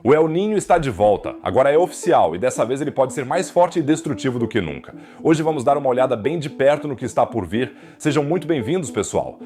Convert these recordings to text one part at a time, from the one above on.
O El Niño está de volta, agora é oficial e dessa vez ele pode ser mais forte e destrutivo do que nunca. Hoje vamos dar uma olhada bem de perto no que está por vir. Sejam muito bem-vindos, pessoal!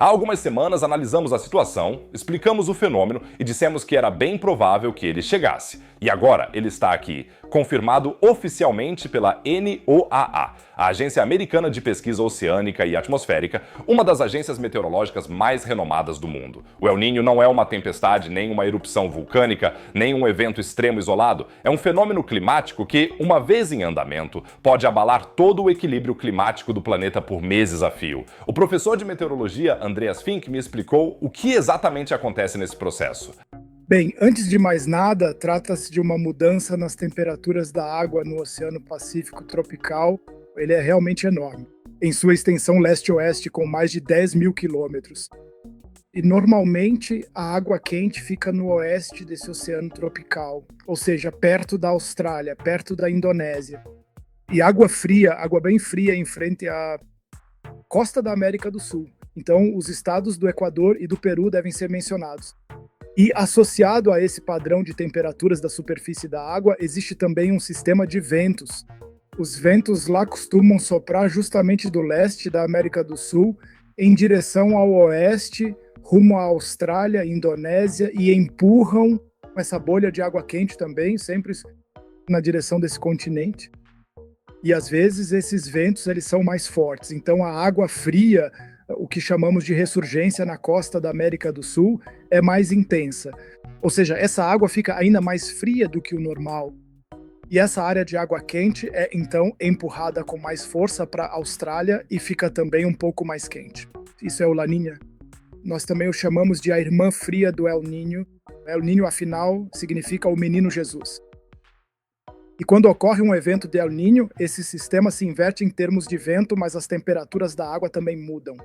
Há algumas semanas analisamos a situação, explicamos o fenômeno e dissemos que era bem provável que ele chegasse. E agora ele está aqui, confirmado oficialmente pela NOAA, a Agência Americana de Pesquisa Oceânica e Atmosférica, uma das agências meteorológicas mais renomadas do mundo. O El Niño não é uma tempestade, nem uma erupção vulcânica, nem um evento extremo isolado. É um fenômeno climático que, uma vez em andamento, pode abalar todo o equilíbrio climático do planeta por meses a fio. O professor de meteorologia, Andreas Fink, me explicou o que exatamente acontece nesse processo. Bem, antes de mais nada, trata-se de uma mudança nas temperaturas da água no Oceano Pacífico tropical. Ele é realmente enorme, em sua extensão leste-oeste com mais de 10 mil quilômetros. E normalmente a água quente fica no oeste desse oceano tropical, ou seja, perto da Austrália, perto da Indonésia. E água fria, água bem fria em frente à costa da América do Sul. Então, os estados do Equador e do Peru devem ser mencionados. E associado a esse padrão de temperaturas da superfície da água, existe também um sistema de ventos. Os ventos lá costumam soprar justamente do leste da América do Sul em direção ao oeste, rumo à Austrália, Indonésia, e empurram essa bolha de água quente também, sempre na direção desse continente. E às vezes esses ventos eles são mais fortes. Então a água fria, o que chamamos de ressurgência na costa da América do Sul, é mais intensa. Ou seja, essa água fica ainda mais fria do que o normal. E essa área de água quente é, então, empurrada com mais força para a Austrália e fica também um pouco mais quente. Isso é o La Niña. Nós também o chamamos de a irmã fria do El Niño. El Niño, afinal, significa o menino Jesus. E quando ocorre um evento de El Niño, esse sistema se inverte em termos de vento, mas as temperaturas da água também mudam.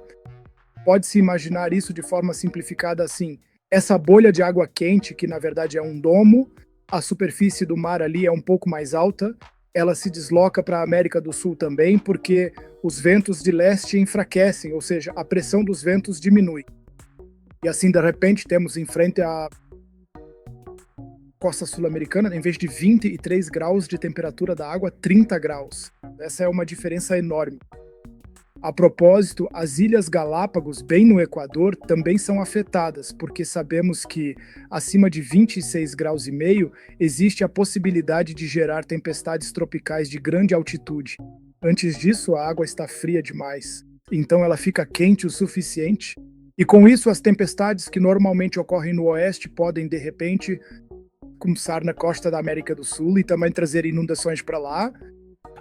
Pode-se imaginar isso de forma simplificada assim: essa bolha de água quente, que na verdade é um domo, a superfície do mar ali é um pouco mais alta, ela se desloca para a América do Sul também, porque os ventos de leste enfraquecem, ou seja, a pressão dos ventos diminui. E assim, de repente, temos em frente à costa sul-americana, em vez de 23 graus de temperatura da água, 30 graus. Essa é uma diferença enorme. A propósito, as Ilhas Galápagos, bem no Equador, também são afetadas, porque sabemos que acima de 26 graus e meio existe a possibilidade de gerar tempestades tropicais de grande altitude. Antes disso, a água está fria demais, então ela fica quente o suficiente, e com isso as tempestades que normalmente ocorrem no oeste podem, de repente, começar na costa da América do Sul e também trazer inundações para lá.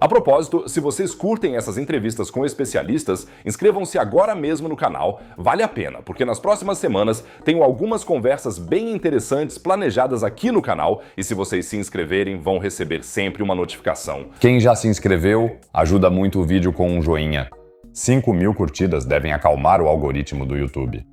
A propósito, se vocês curtem essas entrevistas com especialistas, inscrevam-se agora mesmo no canal, vale a pena, porque nas próximas semanas tenho algumas conversas bem interessantes planejadas aqui no canal e se vocês se inscreverem vão receber sempre uma notificação. Quem já se inscreveu, ajuda muito o vídeo com um joinha. 5.000 curtidas devem acalmar o algoritmo do YouTube.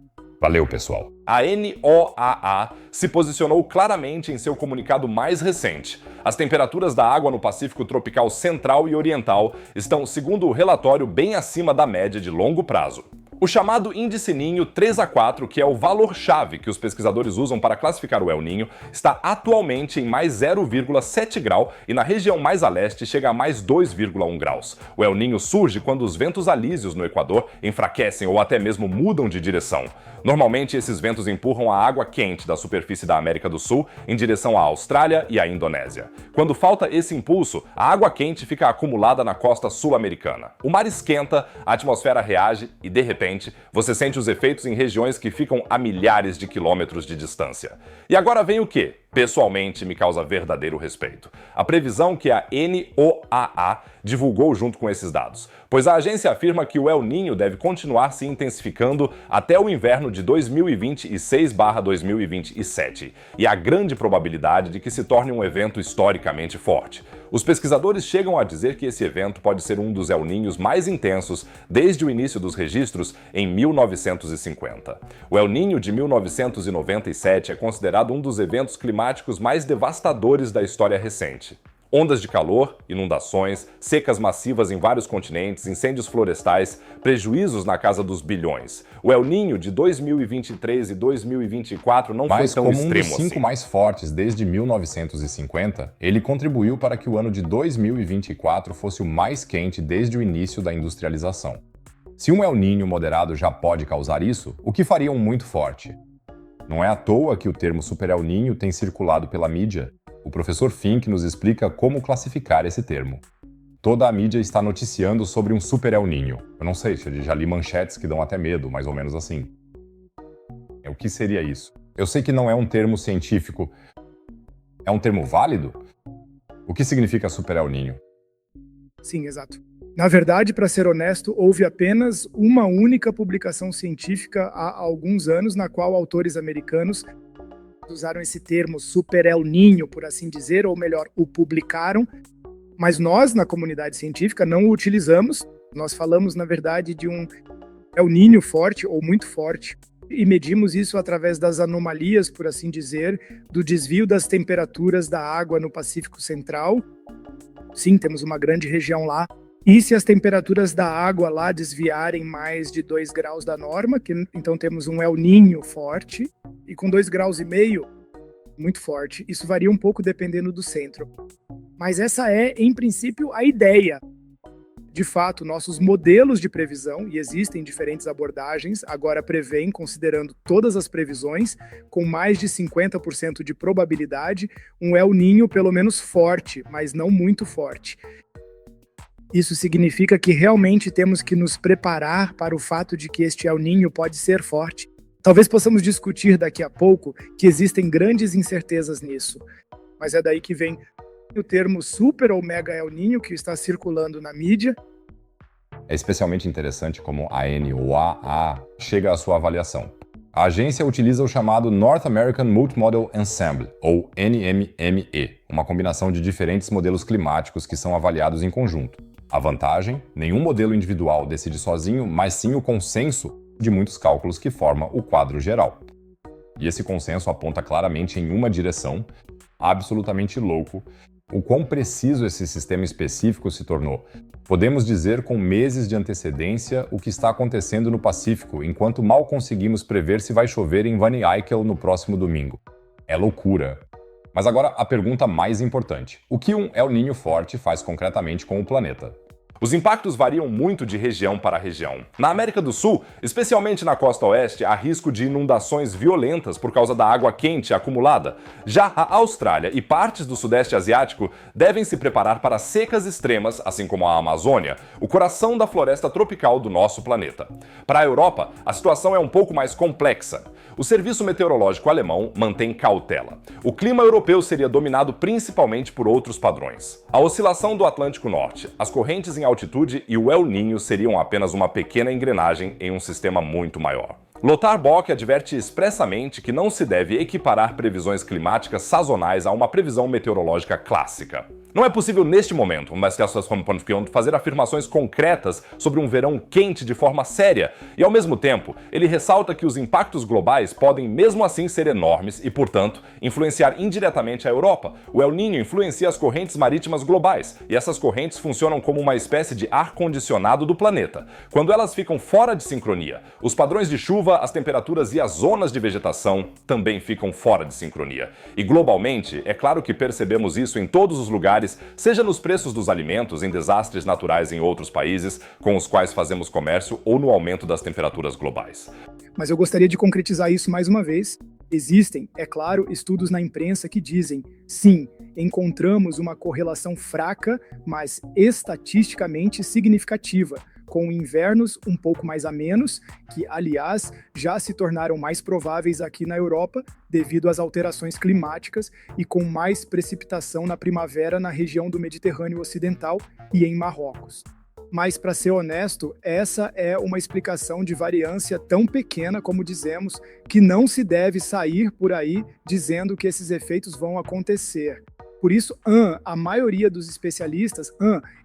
Valeu, pessoal! A NOAA se posicionou claramente em seu comunicado mais recente. As temperaturas da água no Pacífico tropical central e oriental estão, segundo o relatório, bem acima da média de longo prazo. O chamado índice Ninho 3 a 4, que é o valor-chave que os pesquisadores usam para classificar o El Niño, está atualmente em mais 0,7 grau e na região mais a leste chega a mais 2,1 graus. O El Niño surge quando os ventos alísios no Equador enfraquecem ou até mesmo mudam de direção. Normalmente, esses ventos empurram a água quente da superfície da América do Sul em direção à Austrália e à Indonésia. Quando falta esse impulso, a água quente fica acumulada na costa sul-americana. O mar esquenta, a atmosfera reage e, de repente, você sente os efeitos em regiões que ficam a milhares de quilômetros de distância. E agora vem o quê? Pessoalmente, me causa verdadeiro respeito. A previsão que a NOAA divulgou junto com esses dados, pois a agência afirma que o El Niño deve continuar se intensificando até o inverno de 2026/2027, e há grande probabilidade de que se torne um evento historicamente forte. Os pesquisadores chegam a dizer que esse evento pode ser um dos El Niños mais intensos desde o início dos registros em 1950. O El Niño de 1997 é considerado um dos eventos climáticos mais devastadores da história recente. Ondas de calor, inundações, secas massivas em vários continentes, incêndios florestais, prejuízos na casa dos bilhões. O El Niño de 2023 e 2024 não foi tão extremo um dos 5 assim. mais fortes desde 1950, ele contribuiu para que o ano de 2024 fosse o mais quente desde o início da industrialização. Se um El Niño moderado já pode causar isso, o que faria um muito forte? Não é à toa que o termo Super El Niño tem circulado pela mídia. O professor Fink nos explica como classificar esse termo. Toda a mídia está noticiando sobre um Super El Niño. Eu não sei, já li manchetes que dão até medo, mais ou menos assim. O que seria isso? Eu sei que não é um termo científico. É um termo válido? O que significa Super El Niño? Sim, exato. Na verdade, para ser honesto, houve apenas uma única publicação científica há alguns anos na qual autores americanos usaram esse termo Super El Niño, por assim dizer, ou melhor, o publicaram, mas nós, na comunidade científica, não o utilizamos. Nós falamos, na verdade, de um El Niño forte ou muito forte, e medimos isso através das anomalias, por assim dizer, do desvio das temperaturas da água no Pacífico Central. Sim, temos uma grande região lá. E se as temperaturas da água lá desviarem mais de 2 graus da norma, então temos um El Niño forte, e com 2,5 graus, muito forte. Isso varia um pouco dependendo do centro. Mas essa é, em princípio, a ideia. De fato, nossos modelos de previsão, e existem diferentes abordagens, agora prevêem, considerando todas as previsões, com mais de 50% de probabilidade, um El Niño pelo menos forte, mas não muito forte. Isso significa que realmente temos que nos preparar para o fato de que este El Niño pode ser forte. Talvez possamos discutir daqui a pouco que existem grandes incertezas nisso, mas é daí que vem o termo Super ou Mega El Niño que está circulando na mídia. É especialmente interessante como a NOAA chega à sua avaliação. A agência utiliza o chamado North American Multimodal Ensemble, ou NMME, uma combinação de diferentes modelos climáticos que são avaliados em conjunto. A vantagem, nenhum modelo individual decide sozinho, mas sim o consenso de muitos cálculos que forma o quadro geral. E esse consenso aponta claramente em uma direção, absolutamente louco, o quão preciso esse sistema específico se tornou. Podemos dizer com meses de antecedência o que está acontecendo no Pacífico, enquanto mal conseguimos prever se vai chover em Van Eyck no próximo domingo. É loucura. Mas agora a pergunta mais importante. O que um El Niño forte faz concretamente com o planeta? Os impactos variam muito de região para região. Na América do Sul, especialmente na costa oeste, há risco de inundações violentas por causa da água quente acumulada. Já a Austrália e partes do Sudeste Asiático devem se preparar para secas extremas, assim como a Amazônia, o coração da floresta tropical do nosso planeta. Para a Europa, a situação é um pouco mais complexa. O Serviço Meteorológico Alemão mantém cautela. O clima europeu seria dominado principalmente por outros padrões. A oscilação do Atlântico Norte, as correntes em altitude e o El Niño seriam apenas uma pequena engrenagem em um sistema muito maior. Lothar Bock adverte expressamente que não se deve equiparar previsões climáticas sazonais a uma previsão meteorológica clássica. Não é possível neste momento, fazer afirmações concretas sobre um verão quente de forma séria, e ao mesmo tempo, ele ressalta que os impactos globais podem mesmo assim ser enormes e, portanto, influenciar indiretamente a Europa. O El Niño influencia as correntes marítimas globais, e essas correntes funcionam como uma espécie de ar-condicionado do planeta. Quando elas ficam fora de sincronia, os padrões de chuva, as temperaturas e as zonas de vegetação também ficam fora de sincronia. E globalmente, é claro que percebemos isso em todos os lugares, seja nos preços dos alimentos, em desastres naturais em outros países com os quais fazemos comércio ou no aumento das temperaturas globais. Mas eu gostaria de concretizar isso mais uma vez. Existem, é claro, estudos na imprensa que dizem, sim, encontramos uma correlação fraca, mas estatisticamente significativa, com invernos um pouco mais amenos, que, aliás, já se tornaram mais prováveis aqui na Europa devido às alterações climáticas e com mais precipitação na primavera na região do Mediterrâneo Ocidental e em Marrocos. Mas, para ser honesto, essa é uma explicação de variância tão pequena, como dizemos, que não se deve sair por aí dizendo que esses efeitos vão acontecer. Por isso, a maioria dos especialistas,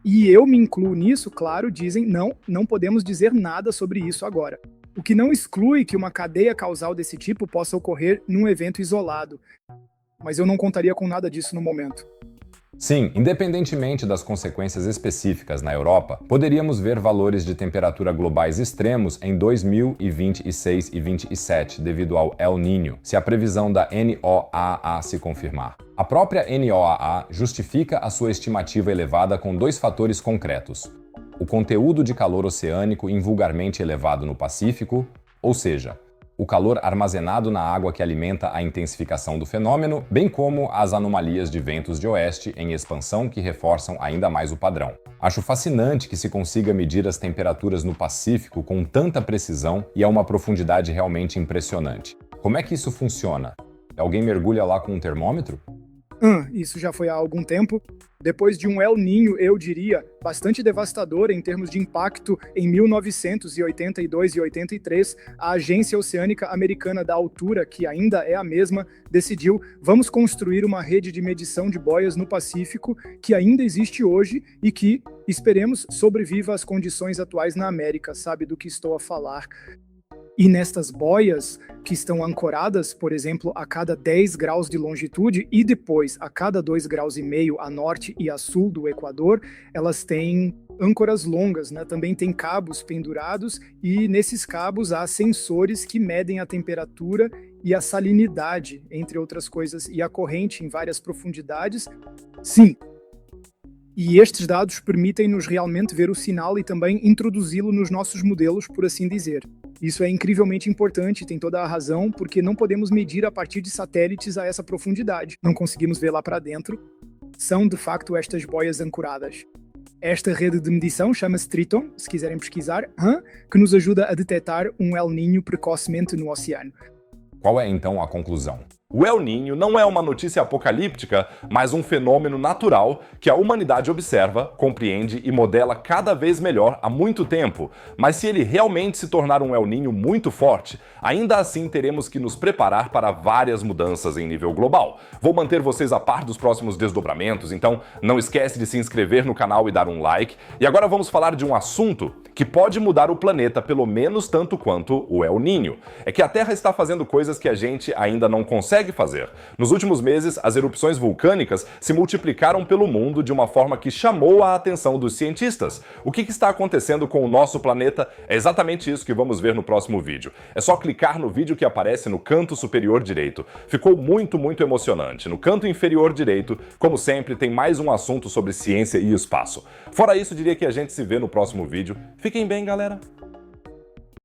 e eu me incluo nisso, claro, dizem não podemos dizer nada sobre isso agora. O que não exclui que uma cadeia causal desse tipo possa ocorrer num evento isolado. Mas eu não contaria com nada disso no momento. Sim, independentemente das consequências específicas na Europa, poderíamos ver valores de temperatura globais extremos em 2026 e 27 devido ao El Niño, se a previsão da NOAA se confirmar. A própria NOAA justifica a sua estimativa elevada com dois fatores concretos: o conteúdo de calor oceânico invulgarmente elevado no Pacífico, ou seja, o calor armazenado na água que alimenta a intensificação do fenômeno, bem como as anomalias de ventos de oeste em expansão que reforçam ainda mais o padrão. Acho fascinante que se consiga medir as temperaturas no Pacífico com tanta precisão e a uma profundidade realmente impressionante. Como é que isso funciona? Alguém mergulha lá com um termômetro? Isso já foi há algum tempo. Depois de um El Niño, eu diria, bastante devastador em termos de impacto, em 1982 e 83, a Agência Oceânica Americana da Altura, que ainda é a mesma, decidiu: vamos construir uma rede de medição de boias no Pacífico que ainda existe hoje e que, esperemos, sobreviva às condições atuais na América. Sabe do que estou a falar? E nestas boias, que estão ancoradas, por exemplo, a cada 10 graus de longitude e depois a cada 2,5 graus a norte e a sul do Equador, elas têm âncoras longas, né? Também tem cabos pendurados e nesses cabos há sensores que medem a temperatura e a salinidade, entre outras coisas, e a corrente em várias profundidades. Sim. E estes dados permitem-nos realmente ver o sinal e também introduzi-lo nos nossos modelos, por assim dizer. Isso é incrivelmente importante, tem toda a razão, porque não podemos medir a partir de satélites a essa profundidade. Não conseguimos ver lá para dentro. São, de facto, estas boias ancoradas. Esta rede de medição chama-se Triton, se quiserem pesquisar, que nos ajuda a detectar um El Niño precocemente no oceano. Qual é, então, a conclusão? O El Niño não é uma notícia apocalíptica, mas um fenômeno natural que a humanidade observa, compreende e modela cada vez melhor há muito tempo. Mas se ele realmente se tornar um El Niño muito forte, ainda assim teremos que nos preparar para várias mudanças em nível global. Vou manter vocês a par dos próximos desdobramentos, então não esquece de se inscrever no canal e dar um like. E agora vamos falar de um assunto que pode mudar o planeta pelo menos tanto quanto o El Niño. É que a Terra está fazendo coisas que a gente ainda não consegue fazer. Nos últimos meses, as erupções vulcânicas se multiplicaram pelo mundo de uma forma que chamou a atenção dos cientistas. O que está acontecendo com o nosso planeta? É exatamente isso que vamos ver no próximo vídeo. É só clicar no vídeo que aparece no canto superior direito. Ficou muito emocionante. No canto inferior direito, como sempre, tem mais um assunto sobre ciência e espaço. Fora isso, diria que a gente se vê no próximo vídeo. Fiquem bem, galera!